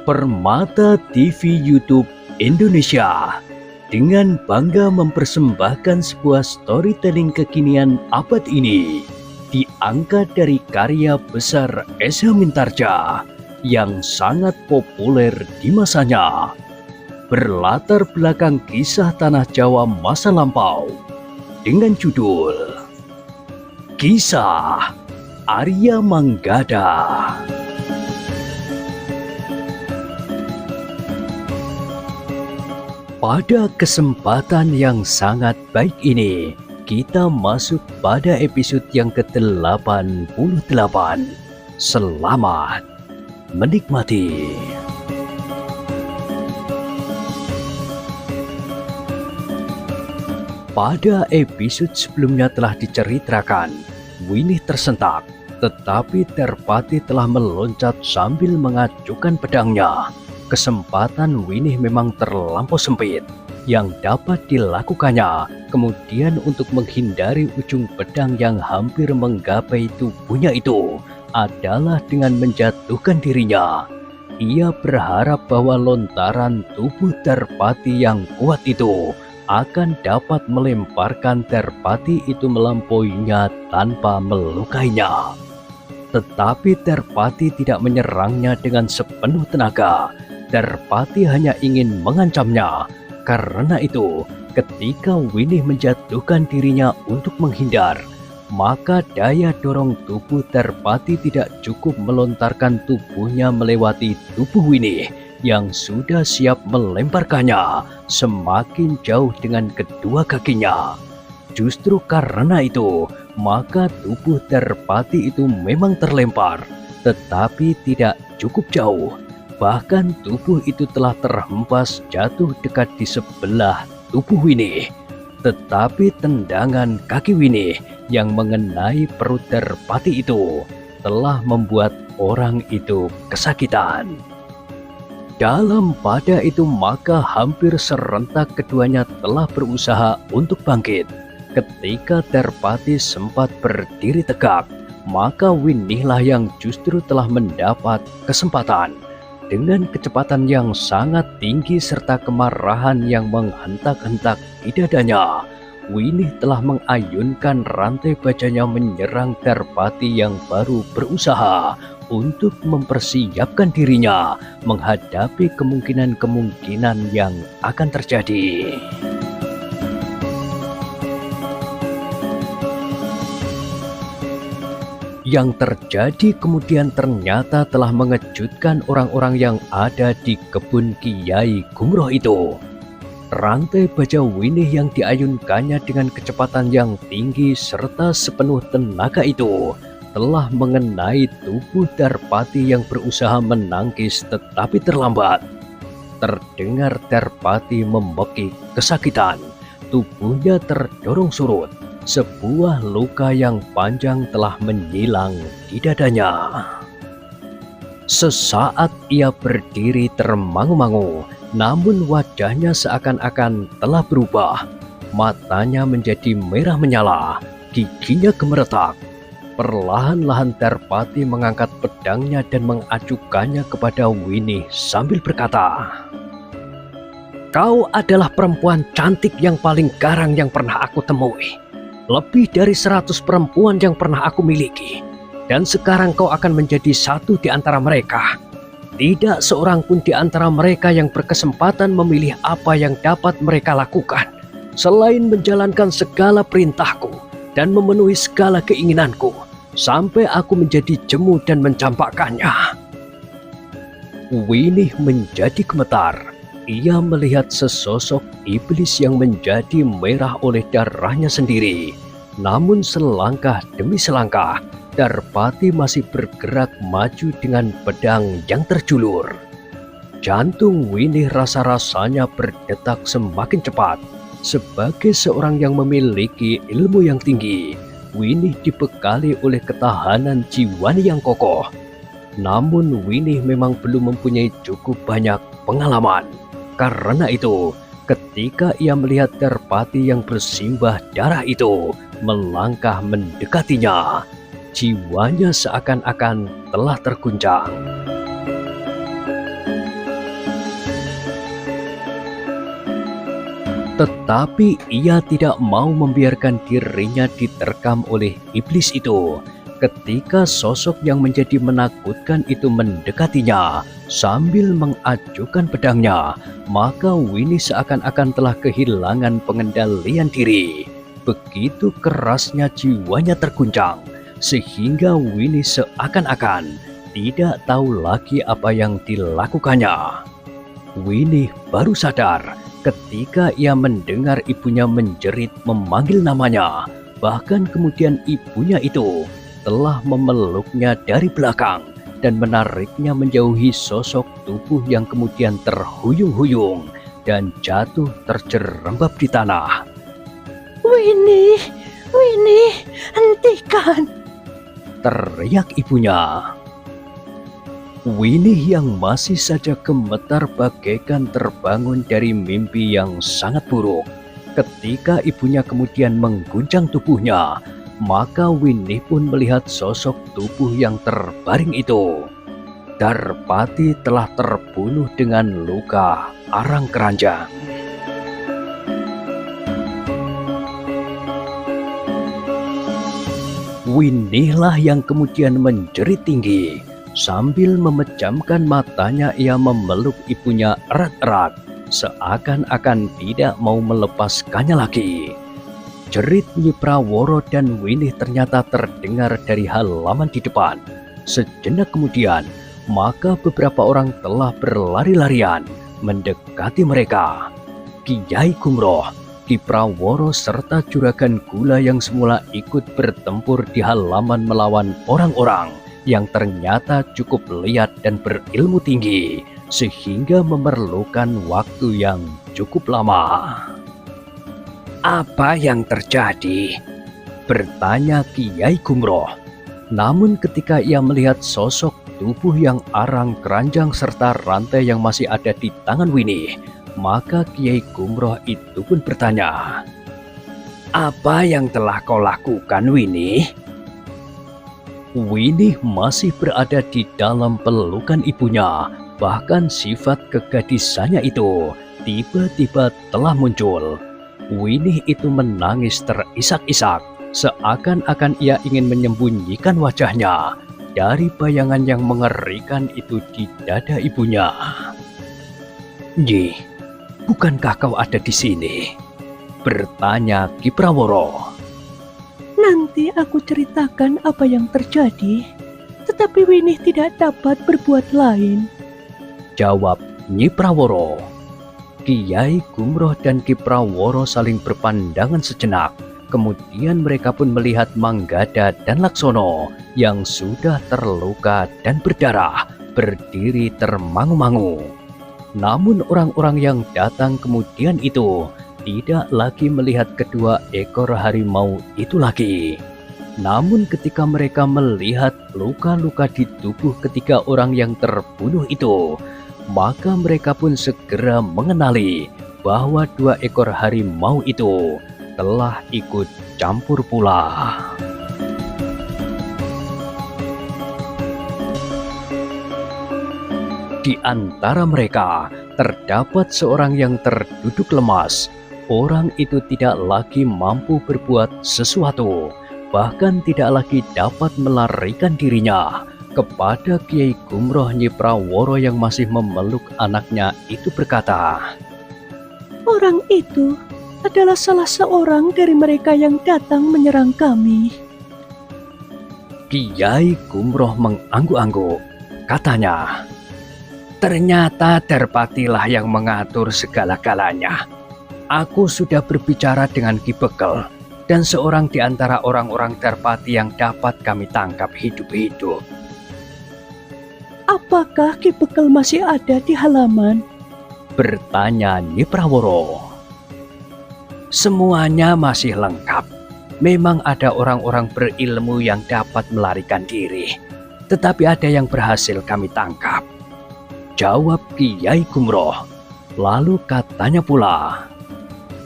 Permata TV YouTube Indonesia dengan bangga mempersembahkan sebuah storytelling kekinian abad ini, diangkat dari karya besar Esa Mintarja yang sangat populer di masanya, berlatar belakang kisah tanah Jawa masa lampau dengan judul Kisah Arya Manggada. Pada kesempatan yang sangat baik ini, kita masuk pada episode yang ke-88. Selamat menikmati. Pada episode sebelumnya telah diceritakan, Winih tersentak, tetapi Terpati telah meloncat sambil mengacukan pedangnya. Kesempatan Winih memang terlampau sempit. Yang dapat dilakukannya kemudian untuk menghindari ujung pedang yang hampir menggapai tubuhnya itu adalah dengan menjatuhkan dirinya. Ia berharap bahwa lontaran tubuh Terpati yang kuat itu akan dapat melemparkan Terpati itu melampauinya tanpa melukainya. Tetapi Terpati tidak menyerangnya dengan sepenuh tenaga. Terpati hanya ingin mengancamnya. Karena itu, ketika Winih menjatuhkan dirinya untuk menghindar, maka daya dorong tubuh Terpati tidak cukup melontarkan tubuhnya melewati tubuh Winih yang sudah siap melemparkannya semakin jauh dengan kedua kakinya. Justru karena itu, maka tubuh Terpati itu memang terlempar, tetapi tidak cukup jauh. Bahkan tubuh itu telah terhempas jatuh dekat di sebelah tubuh Winih. Tetapi tendangan kaki Winih yang mengenai perut Terpati itu telah membuat orang itu kesakitan. Dalam pada itu maka hampir serentak keduanya telah berusaha untuk bangkit. Ketika Terpati sempat berdiri tegak, maka Winihlah yang justru telah mendapat kesempatan. Dengan kecepatan yang sangat tinggi serta kemarahan yang menghentak-hentak di dadanya, Winih telah mengayunkan rantai bajanya menyerang Terpati yang baru berusaha untuk mempersiapkan dirinya menghadapi kemungkinan-kemungkinan yang akan terjadi. Yang terjadi kemudian ternyata telah mengejutkan orang-orang yang ada di kebun Kiai Gumroh itu. Rantai baja Winih yang diayunkannya dengan kecepatan yang tinggi serta sepenuh tenaga itu telah mengenai tubuh Terpati yang berusaha menangkis tetapi terlambat. Terdengar Terpati membekik kesakitan, tubuhnya terdorong surut. Sebuah luka yang panjang telah menyilang di dadanya. Sesaat ia berdiri termangu-mangu, namun wajahnya seakan-akan telah berubah. Matanya menjadi merah menyala, giginya gemeretak. Perlahan-lahan Terpati mengangkat pedangnya dan mengacukannya kepada Winih sambil berkata, "Kau adalah perempuan cantik yang paling garang yang pernah aku temui. Lebih dari 100 perempuan yang pernah aku miliki. Dan sekarang kau akan menjadi satu di antara mereka. Tidak seorang pun di antara mereka yang berkesempatan memilih apa yang dapat mereka lakukan, selain menjalankan segala perintahku dan memenuhi segala keinginanku, sampai aku menjadi jemu dan mencampakkannya." Winih menjadi gemetar. Ia melihat sesosok iblis yang menjadi merah oleh darahnya sendiri. Namun selangkah demi selangkah, Terpati masih bergerak maju dengan pedang yang terjulur. Jantung Winih rasa-rasanya berdetak semakin cepat. Sebagai seorang yang memiliki ilmu yang tinggi, Winih dibekali oleh ketahanan jiwa yang kokoh. Namun Winih memang belum mempunyai cukup banyak pengalaman. Karena itu, ketika ia melihat Terpati yang bersimbah darah itu melangkah mendekatinya, jiwanya seakan-akan telah terguncang. Tetapi ia tidak mau membiarkan dirinya diterkam oleh iblis itu. Ketika sosok yang menjadi menakutkan itu mendekatinya sambil mengajukan pedangnya, maka Winnie seakan-akan telah kehilangan pengendalian diri. Begitu kerasnya jiwanya terguncang, sehingga Winnie seakan-akan tidak tahu lagi apa yang dilakukannya. Winnie baru sadar ketika ia mendengar ibunya menjerit memanggil namanya. Bahkan kemudian ibunya itu telah memeluknya dari belakang dan menariknya menjauhi sosok tubuh yang kemudian terhuyung-huyung dan jatuh terjerembab di tanah. Winnie, Winnie, hentikan! Teriak ibunya. Winnie yang masih saja gemetar bagaikan terbangun dari mimpi yang sangat buruk. Ketika ibunya kemudian mengguncang tubuhnya, maka Winnie pun melihat sosok tubuh yang terbaring itu. Darpati telah terbunuh dengan luka arang keranjang. Winnie lah yang kemudian menjerit tinggi. Sambil memejamkan matanya, ia memeluk ibunya erat-erat, seakan-akan tidak mau melepaskannya lagi. Jerit Nyi Praworo dan Winnie ternyata terdengar dari halaman di depan. Sejenak kemudian, maka beberapa orang telah berlari-larian mendekati mereka. Kiai Gumroh, Ki Praworo serta Juragan Gula yang semula ikut bertempur di halaman melawan orang-orang yang ternyata cukup lihat dan berilmu tinggi, sehingga memerlukan waktu yang cukup lama. "Apa yang terjadi?" bertanya Kiai Gumroh. Namun ketika ia melihat sosok tubuh yang arang keranjang serta rantai yang masih ada di tangan Winnie, maka Kiai Gumroh itu pun bertanya, "Apa yang telah kau lakukan, Winnie?" Winnie masih berada di dalam pelukan ibunya. Bahkan sifat kegadisannya itu tiba-tiba telah muncul. Winnie itu menangis terisak-isak, seakan-akan ia ingin menyembunyikan wajahnya dari bayangan yang mengerikan itu di dada ibunya. "Nyi, bukankah kau ada di sini?" bertanya Ki Praworo. Nanti aku ceritakan apa yang terjadi, tetapi Winnie tidak dapat berbuat lain, jawab Nyi Praworo. Kiai Gumroh dan Ki Praworo saling berpandangan sejenak. Kemudian mereka pun melihat Manggada dan Laksono yang sudah terluka dan berdarah berdiri termangu-mangu. Namun orang-orang yang datang kemudian itu tidak lagi melihat kedua ekor harimau itu lagi. Namun ketika mereka melihat luka-luka di tubuh ketiga orang yang terbunuh itu, maka mereka pun segera mengenali bahwa dua ekor harimau itu telah ikut campur pula. Di antara mereka terdapat seorang yang terduduk lemas. Orang itu tidak lagi mampu berbuat sesuatu, bahkan tidak lagi dapat melarikan dirinya. Kepada Kiai Gumroh, Nyi Praworo yang masih memeluk anaknya itu berkata, "Orang itu adalah salah seorang dari mereka yang datang menyerang kami." Kiai Gumroh mengangguk-angguk. Katanya, "Ternyata Darpatilah yang mengatur segala-galanya. Aku sudah berbicara dengan Ki Bekel dan seorang di antara orang-orang Darpati yang dapat kami tangkap hidup-hidup." "Apakah Ki Bekel masih ada di halaman?" bertanya Nyi Praworo. "Semuanya masih lengkap. Memang ada orang-orang berilmu yang dapat melarikan diri, tetapi ada yang berhasil kami tangkap," jawab Kiai Gumroh. Lalu katanya pula,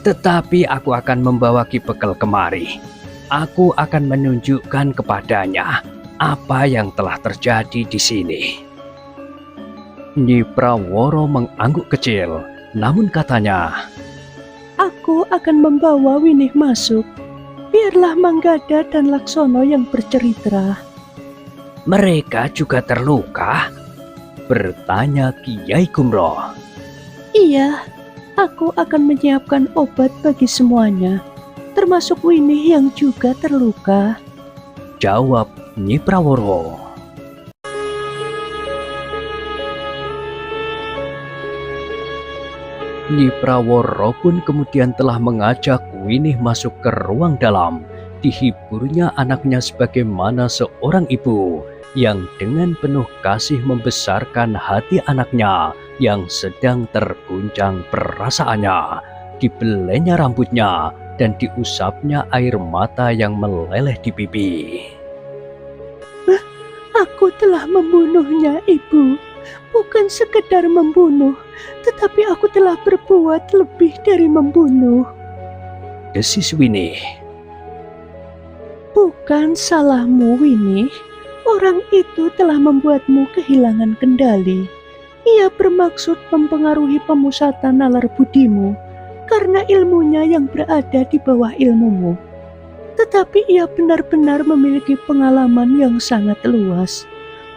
"Tetapi aku akan membawa Ki Bekel kemari. Aku akan menunjukkan kepadanya apa yang telah terjadi di sini." Nyi Praworo mengangguk kecil, namun katanya, Aku akan membawa Winih masuk. Biarlah Manggada dan Laksono yang bercerita. Mereka juga terluka? Bertanya Kiai Gumroh. Iya, aku akan menyiapkan obat bagi semuanya, termasuk Winih yang juga terluka. Jawab Nyi Praworo. Nyi Praworo pun kemudian telah mengajak Winih masuk ke ruang dalam. Dihiburnya anaknya sebagaimana seorang ibu yang dengan penuh kasih membesarkan hati anaknya yang sedang terguncang perasaannya. Dibelainya rambutnya dan diusapnya air mata yang meleleh di pipi. Aku telah membunuhnya, Ibu. Bukan sekedar membunuh, tetapi aku telah berbuat lebih dari membunuh. Desis Winih. Bukan salahmu, Winih. Orang itu telah membuatmu kehilangan kendali. Ia bermaksud mempengaruhi pemusatan nalar budimu karena ilmunya yang berada di bawah ilmumu. Tetapi ia benar-benar memiliki pengalaman yang sangat luas,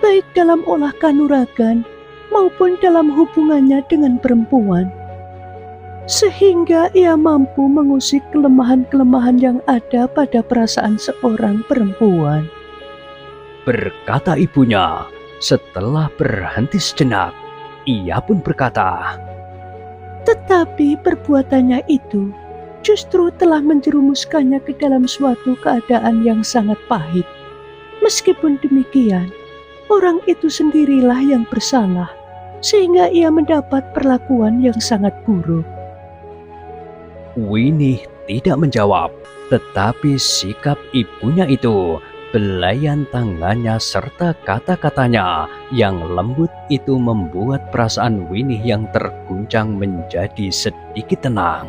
baik dalam olah kanuragan maupun dalam hubungannya dengan perempuan. Sehingga ia mampu mengusik kelemahan-kelemahan yang ada pada perasaan seorang perempuan. Berkata ibunya. Setelah berhenti sejenak, ia pun berkata, Tetapi perbuatannya itu justru telah menjerumuskannya ke dalam suatu keadaan yang sangat pahit. Meskipun demikian, orang itu sendirilah yang bersalah, sehingga ia mendapat perlakuan yang sangat buruk. Winih tidak menjawab, tetapi sikap ibunya itu, belayan tangannya serta kata-katanya yang lembut itu membuat perasaan Winih yang terguncang menjadi sedikit tenang.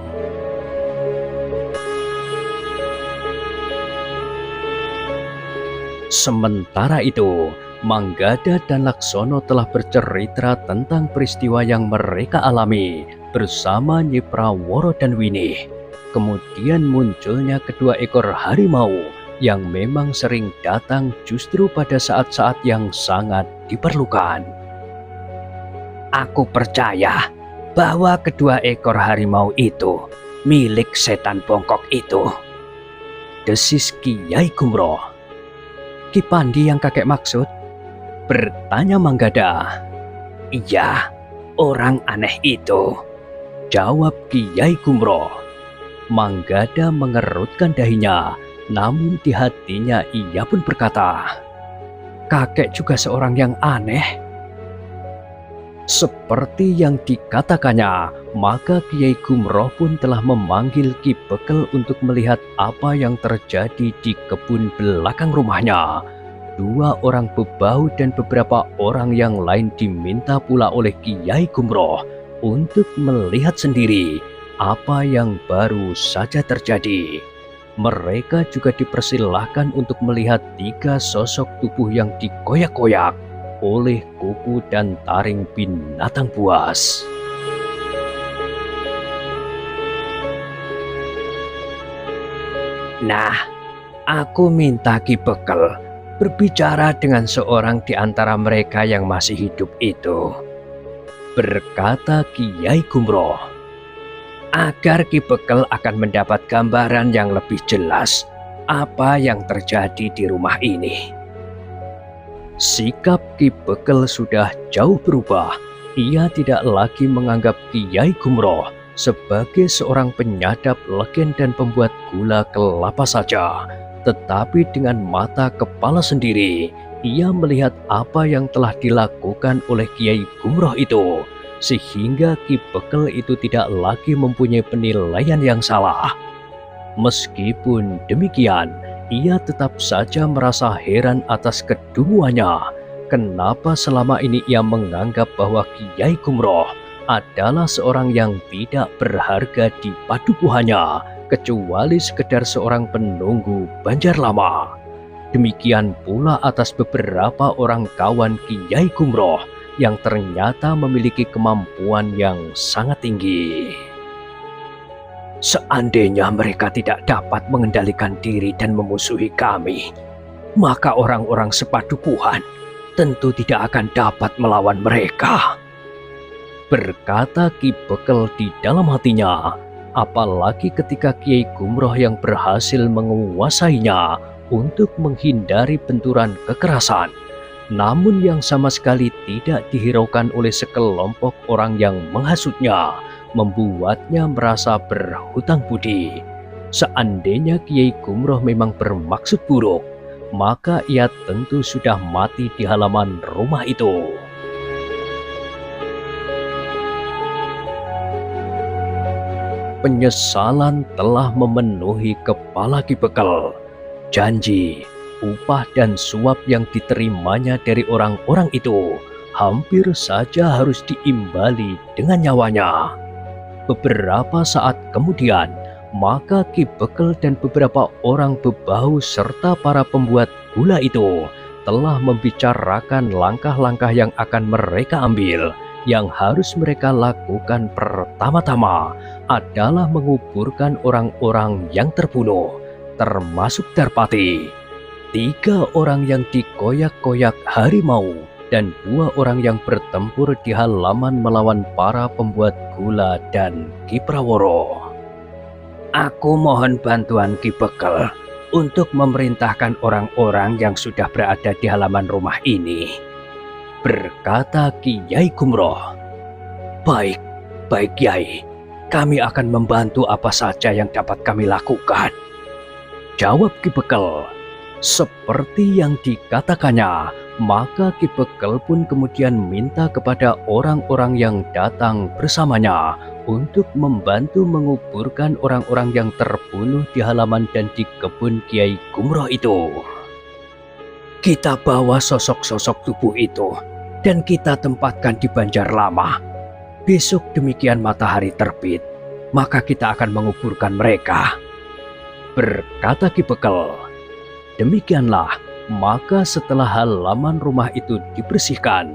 Sementara itu, Manggada dan Laksono telah bercerita tentang peristiwa yang mereka alami bersama Nyi Praworo dan Winih. Kemudian munculnya kedua ekor harimau yang memang sering datang justru pada saat-saat yang sangat diperlukan. Aku percaya bahwa kedua ekor harimau itu milik setan bongkok itu. Desis Kiai Gumroh. Ki Pandi yang kakek maksud? Bertanya Manggada. Iya, orang aneh itu. Jawab Kiai Gumroh. Manggada mengerutkan dahinya, namun di hatinya ia pun berkata, kakek juga seorang yang aneh. Seperti yang dikatakannya, maka Kiai Gumroh pun telah memanggil Ki Bekel untuk melihat apa yang terjadi di kebun belakang rumahnya. Dua orang bebahu dan beberapa orang yang lain diminta pula oleh Kiai Gumroh untuk melihat sendiri apa yang baru saja terjadi. Mereka juga dipersilahkan untuk melihat tiga sosok tubuh yang dikoyak-koyak oleh kuku dan taring binatang buas. Nah, aku minta Ki Bekel berbicara dengan seorang di antara mereka yang masih hidup itu, berkata Kiai Gumroh, agar Ki Bekel akan mendapat gambaran yang lebih jelas apa yang terjadi di rumah ini. Sikap Ki Bekel sudah jauh berubah. Ia tidak lagi menganggap Kiai Gumroh sebagai seorang penyadap legen dan pembuat gula kelapa saja, tetapi dengan mata kepala sendiri ia melihat apa yang telah dilakukan oleh Kiai Gumroh itu, sehingga Ki Bekel itu tidak lagi mempunyai penilaian yang salah. Meskipun demikian, ia tetap saja merasa heran atas kedunguannya. Kenapa selama ini ia menganggap bahwa Kiai Gumroh adalah seorang yang tidak berharga di padukuhannya, kecuali sekedar seorang penunggu Banjar Lama. Demikian pula atas beberapa orang kawan Kiai Gumroh yang ternyata memiliki kemampuan yang sangat tinggi. Seandainya mereka tidak dapat mengendalikan diri dan memusuhi kami, maka orang-orang sepadukuhan tentu tidak akan dapat melawan mereka. Berkata Ki Bekel di dalam hatinya, apalagi ketika Kiai Gumroh yang berhasil menguasainya untuk menghindari benturan kekerasan, namun yang sama sekali tidak dihiraukan oleh sekelompok orang yang menghasutnya, membuatnya merasa berhutang budi. Seandainya Kiai Gumroh memang bermaksud buruk, maka ia tentu sudah mati di halaman rumah itu. Penyesalan telah memenuhi kepala Ki Bekel. Janji, upah dan suap yang diterimanya dari orang-orang itu hampir saja harus diimbali dengan nyawanya. Beberapa saat kemudian, maka Ki Bekel dan beberapa orang bebahu serta para pembuat gula itu telah membicarakan langkah-langkah yang akan mereka ambil. Yang harus mereka lakukan pertama-tama adalah menguburkan orang-orang yang terbunuh, termasuk Darpati. 3 orang yang dikoyak-koyak harimau dan 2 orang yang bertempur di halaman melawan para pembuat gula dan Ki Praworo. Aku mohon bantuan Ki Bekel untuk memerintahkan orang-orang yang sudah berada di halaman rumah ini, berkata Kiai Gumroh. Baik Kiai, kami akan membantu apa saja yang dapat kami lakukan, jawab Ki Bekel. Seperti yang dikatakannya, maka Ki Bekel pun kemudian minta kepada orang-orang yang datang bersamanya untuk membantu menguburkan orang-orang yang terbunuh di halaman dan di kebun Kiai Gumroh itu. Kita bawa sosok-sosok tubuh itu dan kita tempatkan di Banjar Lama. Besok demikian matahari terbit, maka kita akan menguburkan mereka, berkata Ki Bekel. Demikianlah, maka setelah halaman rumah itu dibersihkan,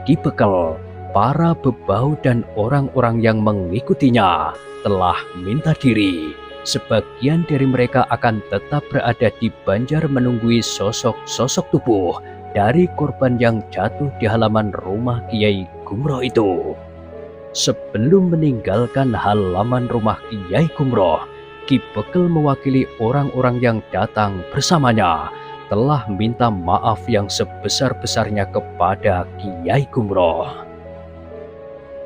Ki Bekel, para bebahu dan orang-orang yang mengikutinya telah minta diri. Sebagian dari mereka akan tetap berada di Banjar menunggui sosok-sosok tubuh dari korban yang jatuh di halaman rumah Kiai Gumroh itu. Sebelum meninggalkan halaman rumah Kiai Gumroh, Ki Bekel mewakili orang-orang yang datang bersamanya telah minta maaf yang sebesar-besarnya kepada Kiai Gumroh.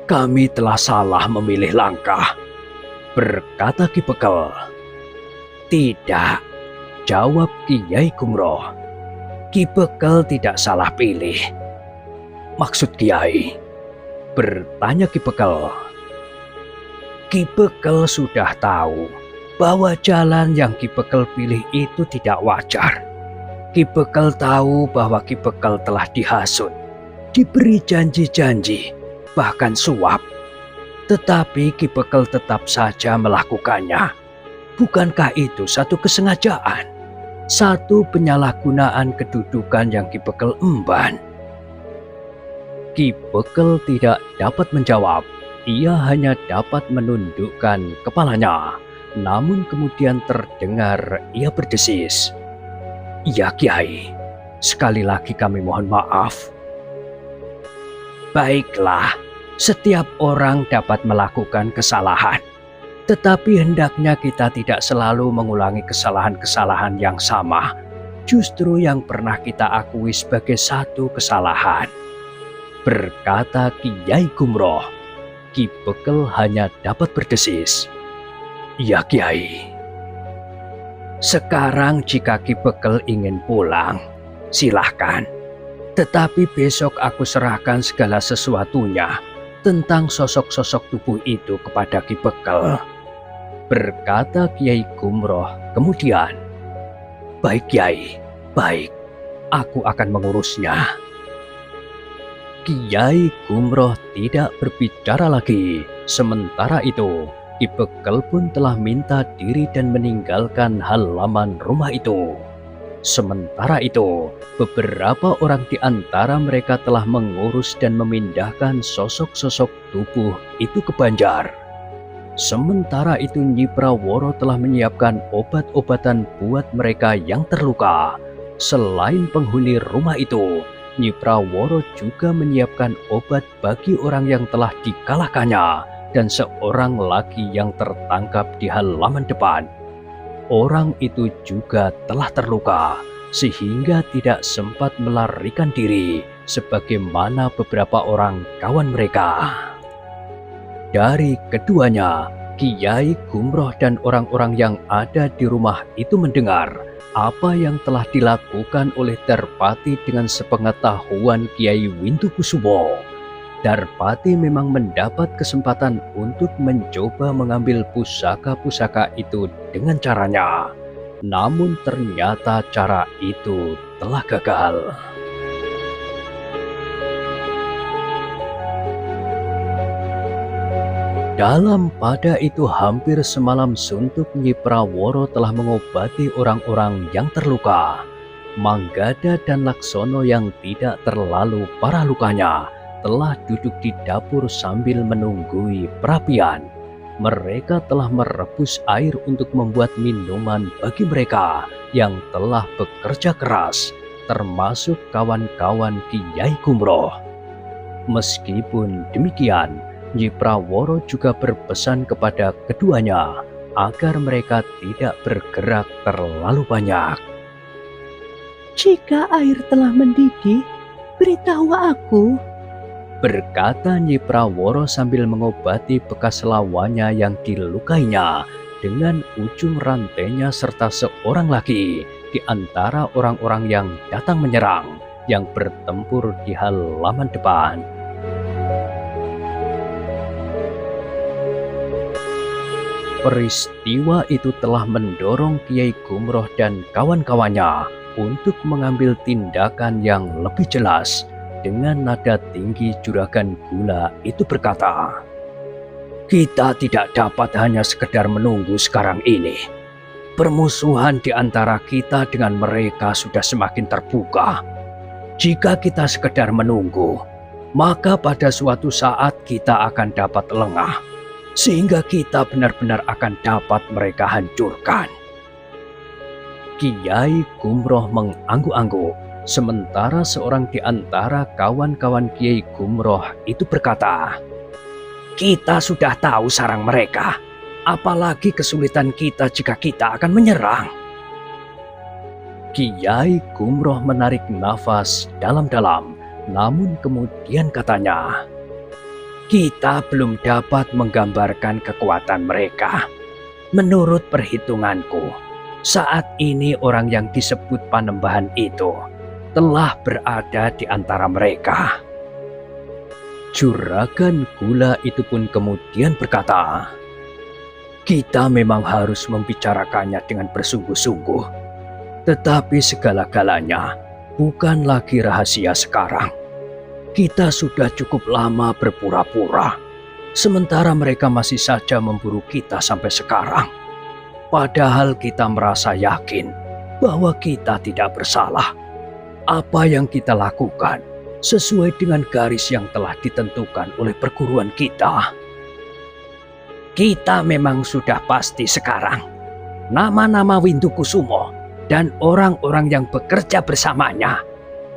Kami telah salah memilih langkah, berkata Ki Bekel. Tidak, jawab Kiai Gumroh. Ki Bekel tidak salah pilih. Maksud Kiai? Bertanya Ki Bekel. Ki Bekel sudah tahu bahwa jalan yang Ki Bekel pilih itu tidak wajar. Ki Bekel tahu bahwa Ki Bekel telah dihasut, diberi janji-janji, bahkan suap. Tetapi Ki Bekel tetap saja melakukannya. Bukankah itu satu kesengajaan? Satu penyalahgunaan kedudukan yang Ki Bekel emban? Ki Bekel tidak dapat menjawab. Ia hanya dapat menundukkan kepalanya. Namun kemudian terdengar ia berdesis. Ya Kiai, sekali lagi kami mohon maaf. Baiklah, setiap orang dapat melakukan kesalahan. Tetapi hendaknya kita tidak selalu mengulangi kesalahan-kesalahan yang sama. Justru yang pernah kita akui sebagai satu kesalahan, berkata Kiai Gumroh. Ki Bekel hanya dapat berdesis. Ya Kiai. Sekarang jika Ki Bekel ingin pulang, silahkan. Tetapi besok aku serahkan segala sesuatunya tentang sosok-sosok tubuh itu kepada Ki Bekel, berkata Kiai Gumroh kemudian. Baik Kiai, baik. Aku akan mengurusnya. Kiai Gumroh tidak berbicara lagi. Sementara itu, Ki Bekel pun telah minta diri dan meninggalkan halaman rumah itu. Sementara itu, beberapa orang di antara mereka telah mengurus dan memindahkan sosok-sosok tubuh itu ke Banjar. Sementara itu Nyi Praworo telah menyiapkan obat-obatan buat mereka yang terluka. Selain penghuni rumah itu, Nyi Praworo juga menyiapkan obat bagi orang yang telah dikalahkannya dan seorang lagi yang tertangkap di halaman depan. Orang itu juga telah terluka sehingga tidak sempat melarikan diri sebagaimana beberapa orang kawan mereka. Dari keduanya, Kiai Gumroh dan orang-orang yang ada di rumah itu mendengar apa yang telah dilakukan oleh Darpati dengan sepengetahuan Kiai Windukusumo. Darpati memang mendapat kesempatan untuk mencoba mengambil pusaka-pusaka itu dengan caranya. Namun ternyata cara itu telah gagal. Dalam pada itu hampir semalam suntuk Nyi Praworo telah mengobati orang-orang yang terluka. Manggada dan Laksono yang tidak terlalu parah lukanya telah duduk di dapur sambil menunggui perapian. Mereka telah merebus air untuk membuat minuman bagi mereka yang telah bekerja keras, termasuk kawan-kawan Kiai Gumroh. Meskipun demikian, Nyi Praworo juga berpesan kepada keduanya agar mereka tidak bergerak terlalu banyak. Jika air telah mendidih, beritahu aku, berkata Nyi Praworo sambil mengobati bekas lawannya yang dilukainya dengan ujung rantainya serta seorang lagi di antara orang-orang yang datang menyerang yang bertempur di halaman depan. Peristiwa itu telah mendorong Kiai Gumroh dan kawan-kawannya untuk mengambil tindakan yang lebih jelas. Dengan nada tinggi Juragan Gula itu berkata, "Kita tidak dapat hanya sekedar menunggu sekarang ini. Permusuhan di antara kita dengan mereka sudah semakin terbuka. Jika kita sekedar menunggu, maka pada suatu saat kita akan dapat lengah, sehingga kita benar-benar akan dapat mereka hancurkan." Kiai Gumroh mengangguk-angguk, sementara seorang di antara kawan-kawan Kiai Gumroh itu berkata, "Kita sudah tahu sarang mereka, apalagi kesulitan kita jika kita akan menyerang." Kiai Gumroh menarik nafas dalam-dalam, namun kemudian katanya, "Kita belum dapat menggambarkan kekuatan mereka. Menurut perhitunganku, saat ini orang yang disebut Panembahan itu telah berada di antara mereka." Juragan Gula itu pun kemudian berkata, "Kita memang harus membicarakannya dengan bersungguh-sungguh, tetapi segala-galanya bukan lagi rahasia sekarang. Kita sudah cukup lama berpura-pura, sementara mereka masih saja memburu kita sampai sekarang. Padahal kita merasa yakin bahwa kita tidak bersalah. Apa yang kita lakukan sesuai dengan garis yang telah ditentukan oleh perguruan kita. Kita memang sudah pasti sekarang nama-nama Windukusumo dan orang-orang yang bekerja bersamanya,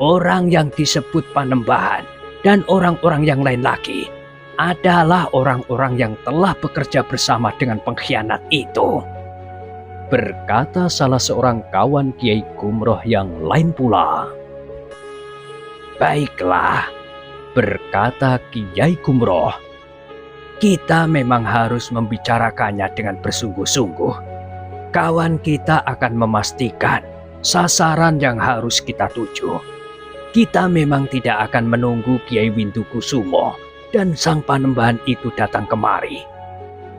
orang yang disebut Panembahan dan orang-orang yang lain lagi adalah orang-orang yang telah bekerja bersama dengan pengkhianat itu," berkata salah seorang kawan Kiai Gumroh yang lain pula. "Baiklah," berkata Kiai Gumroh, "kita memang harus membicarakannya dengan bersungguh-sungguh. Kawan kita akan memastikan sasaran yang harus kita tuju. Kita memang tidak akan menunggu Kiai Windukusumo dan sang Panembahan itu datang kemari.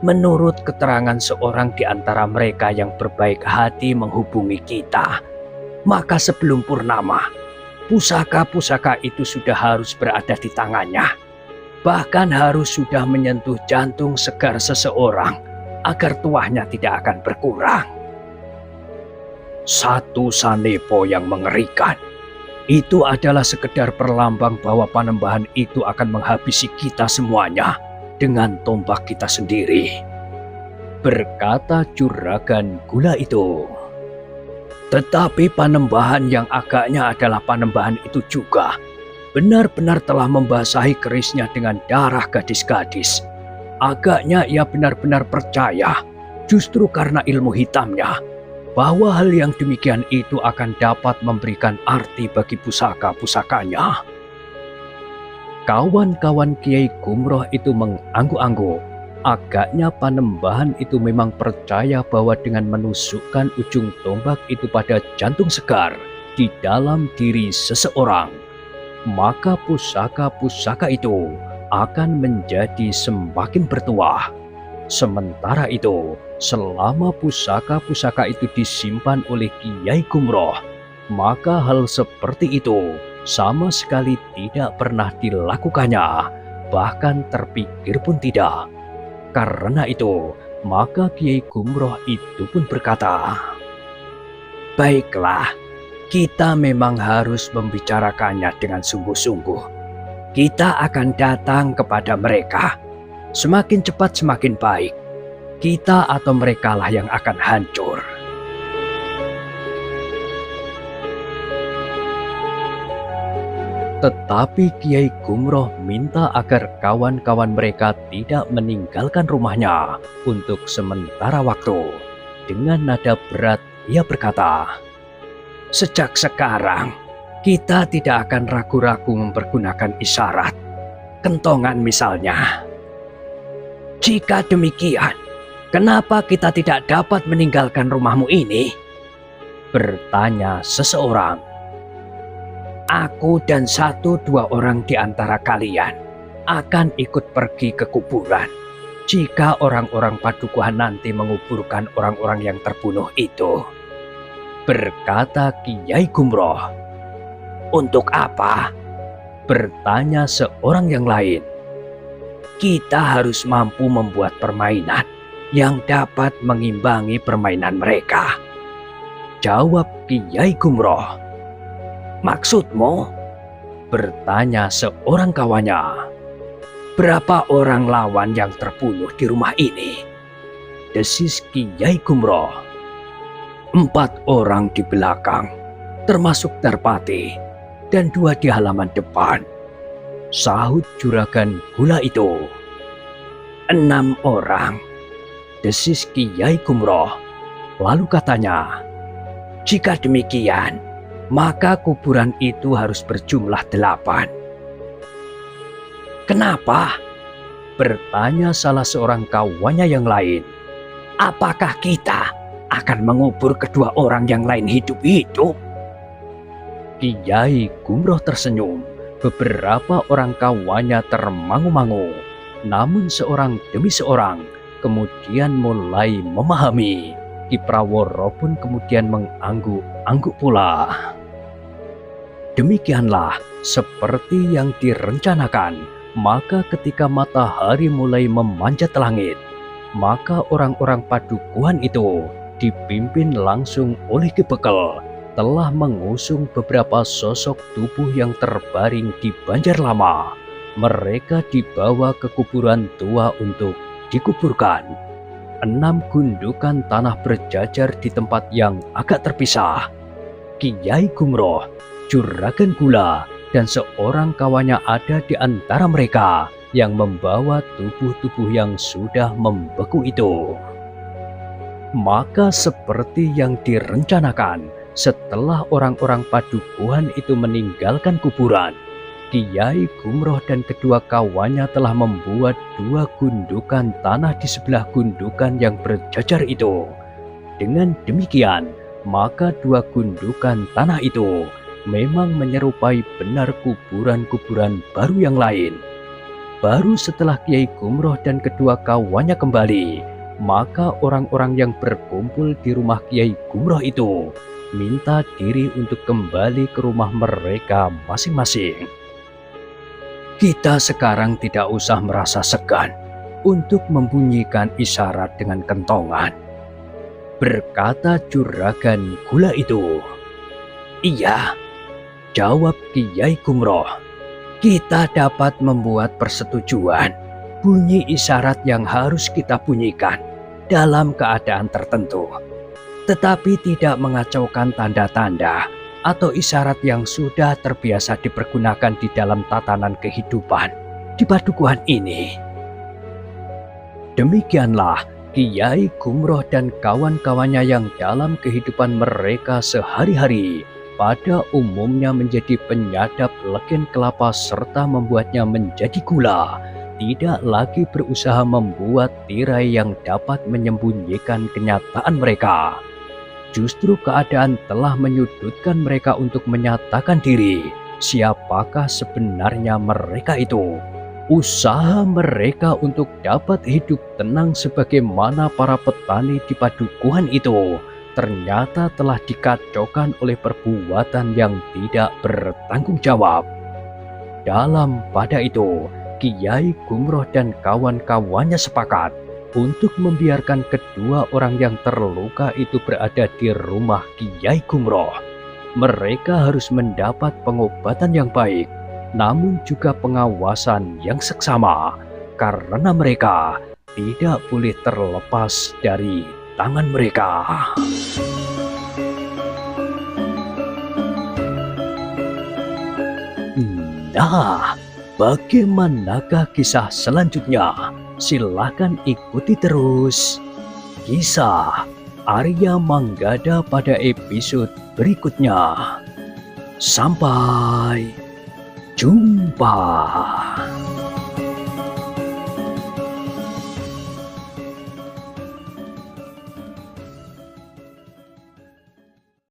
Menurut keterangan seorang di antara mereka yang berbaik hati menghubungi kita, maka sebelum purnama, pusaka-pusaka itu sudah harus berada di tangannya. Bahkan harus sudah menyentuh jantung segar seseorang agar tuahnya tidak akan berkurang. Satu sanepo yang mengerikan. Itu adalah sekedar perlambang bahwa Panembahan itu akan menghabisi kita semuanya dengan tombak kita sendiri. berkata Juragan Gula itu. Tetapi Panembahan yang agaknya adalah Panembahan itu juga benar-benar telah membasahi kerisnya dengan darah gadis-gadis. Agaknya ia benar-benar percaya, justru karena ilmu hitamnya, bahwa hal yang demikian itu akan dapat memberikan arti bagi pusaka-pusakanya. Kawan-kawan Kiai Gumroh itu mengangguk-angguk. Agaknya Panembahan itu memang percaya bahwa dengan menusukkan ujung tombak itu pada jantung segar di dalam diri seseorang, maka pusaka-pusaka itu akan menjadi semakin bertuah. Sementara itu, selama pusaka-pusaka itu disimpan oleh Kiai Gumroh, maka hal seperti itu sama sekali tidak pernah dilakukannya, bahkan terpikir pun tidak. Karena itu, maka Kiai Gumroh itu pun berkata, "Baiklah, kita memang harus membicarakannya dengan sungguh-sungguh. Kita akan datang kepada mereka. Semakin cepat semakin baik. Kita atau merekalah yang akan hancur." Tetapi Kiai Gumroh minta agar kawan-kawan mereka tidak meninggalkan rumahnya untuk sementara waktu. Dengan nada berat ia berkata, "Sejak sekarang kita tidak akan ragu-ragu mempergunakan isyarat, kentongan misalnya. Jika demikian, kenapa kita tidak dapat meninggalkan rumahmu ini?" bertanya seseorang. "Aku dan 1-2 orang di antara kalian akan ikut pergi ke kuburan jika orang-orang Padukuhan nanti menguburkan orang-orang yang terbunuh itu," berkata Kiai Gumroh. "Untuk apa?" bertanya seorang yang lain. "Kita harus mampu membuat permainan yang dapat mengimbangi permainan mereka," jawab Kiai Gumroh. "Maksudmu?" bertanya seorang kawannya. "Berapa orang lawan yang terbunuh di rumah ini?" desis Kiai Gumroh. "4 orang di belakang, termasuk Darpati, dan 2 di halaman depan," sahut Juragan Gula itu. "6 orang, desis Kiai Gumroh. Lalu katanya, "Jika demikian, maka kuburan itu harus berjumlah 8. "Kenapa?" bertanya salah seorang kawannya yang lain. "Apakah kita akan mengubur kedua orang yang lain hidup-hidup?" Kiai Gumroh tersenyum. Beberapa orang kawannya termangu-mangu, namun seorang demi seorang kemudian mulai memahami. Ki Praworo pun kemudian mengangguk-angguk pula. Demikianlah seperti yang direncanakan. Maka ketika matahari mulai memanjat langit, maka orang-orang Padukuhan itu dipimpin langsung oleh Ki Bekel telah mengusung beberapa sosok tubuh yang terbaring di Banjar Lama. Mereka dibawa ke kuburan tua untuk dikuburkan. 6 gundukan tanah berjajar di tempat yang agak terpisah. Kiai Gumroh, Juragan Gula, dan seorang kawannya ada di antara mereka yang membawa tubuh-tubuh yang sudah membeku itu. Maka seperti yang direncanakan, setelah orang-orang Padukuhan itu meninggalkan kuburan, Kiai Gumroh dan kedua kawannya telah membuat 2 gundukan tanah di sebelah gundukan yang berjajar itu. Dengan demikian, maka 2 gundukan tanah itu memang menyerupai benar kuburan-kuburan baru yang lain. Baru setelah Kiai Gumroh dan kedua kawannya kembali, maka orang-orang yang berkumpul di rumah Kiai Gumroh itu minta diri untuk kembali ke rumah mereka masing-masing. "Kita sekarang tidak usah merasa segan untuk membunyikan isyarat dengan kentongan," berkata Juragan Gula itu. "Iya," jawab Kiai Gumroh. "Kita dapat membuat persetujuan bunyi isyarat yang harus kita bunyikan dalam keadaan tertentu, tetapi tidak mengacaukan tanda-tanda atau isyarat yang sudah terbiasa dipergunakan di dalam tatanan kehidupan di padukuhan ini. Demikianlah Kiai Gumroh dan kawan-kawannya yang dalam kehidupan mereka sehari-hari pada umumnya menjadi penyadap legen kelapa serta membuatnya menjadi gula, tidak lagi berusaha membuat tirai yang dapat menyembunyikan kenyataan mereka. Justru keadaan telah menyudutkan mereka untuk menyatakan diri, siapakah sebenarnya mereka itu. Usaha mereka untuk dapat hidup tenang sebagaimana para petani di padukuhan itu ternyata telah dikacaukan oleh perbuatan yang tidak bertanggung jawab. Dalam pada itu, Kiai Gumroh dan kawan-kawannya sepakat untuk membiarkan kedua orang yang terluka itu berada di rumah Kiai Gumroh. Mereka harus mendapat pengobatan yang baik, namun juga pengawasan yang seksama, karena mereka tidak boleh terlepas dari tangan mereka. Nah, bagaimanakah kisah selanjutnya? Silahkan ikuti terus kisah Arya Manggada pada episode berikutnya. Sampai jumpa.